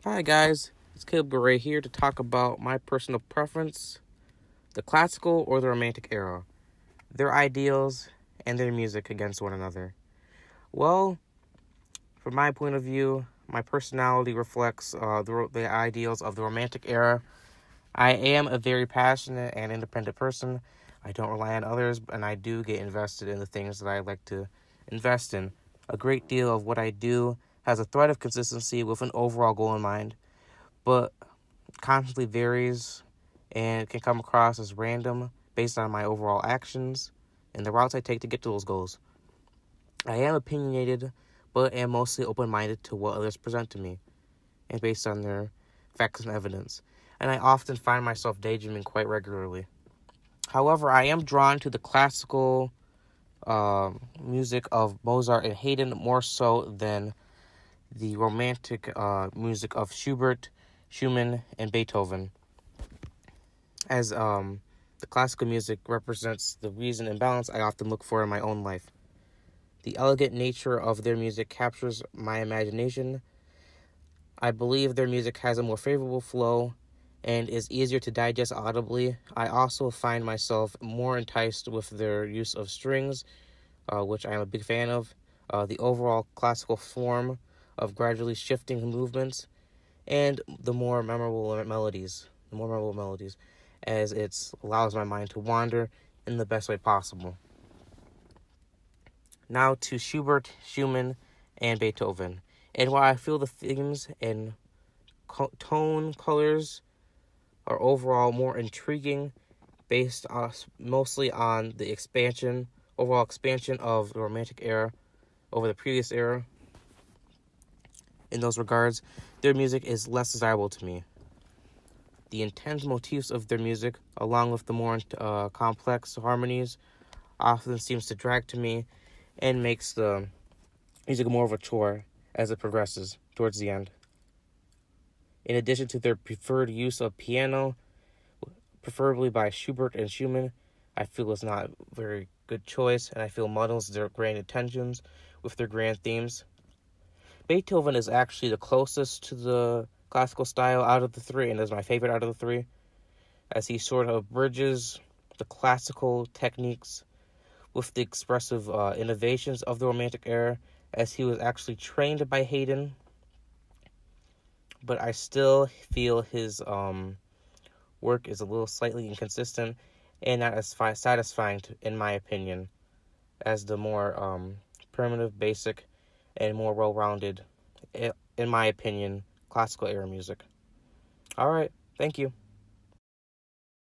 Hi guys, it's Caleb Gray here to talk about my personal preference, the classical or the romantic era, their ideals, and their music against one another. Well, from my point of view, my personality reflects the ideals of the romantic era. I am a very passionate and independent person. I don't rely on others, and I do get invested in the things that I like to invest in. A great deal of what I do has a thread of consistency with an overall goal in mind, but constantly varies and can come across as random based on my overall actions and the routes I take to get to those goals. I am opinionated, but am mostly open-minded to what others present to me and based on their facts and evidence. And I often find myself daydreaming quite regularly. However, I am drawn to the classical music of Mozart and Haydn more so than the romantic music of Schubert, Schumann, and Beethoven, as the classical music represents the reason and balance I often look for in my own life. The elegant nature of their music captures my imagination. I believe their music has a more favorable flow and is easier to digest audibly. I also find myself more enticed with their use of strings, which I am a big fan of, the overall classical form of gradually shifting movements, and the more memorable melodies, as it allows my mind to wander in the best way possible. Now to Schubert, Schumann, and Beethoven. And while I feel the themes and tone colors are overall more intriguing, based mostly on the overall expansion of the Romantic era over the previous era, in those regards, their music is less desirable to me. The intense motifs of their music, along with the more complex harmonies, often seems to drag to me and makes the music more of a chore as it progresses towards the end. In addition to their preferred use of piano, preferably by Schubert and Schumann, I feel is not a very good choice, and I feel muddles their grand intentions with their grand themes. Beethoven is actually the closest to the classical style out of the three, and is my favorite out of the three, as he sort of bridges the classical techniques with the expressive innovations of the Romantic era, as he was actually trained by Haydn. But I still feel his work is a little slightly inconsistent and not as satisfying, in my opinion, as the more primitive, basic, and more well-rounded, in my opinion, classical era music. All right, thank you.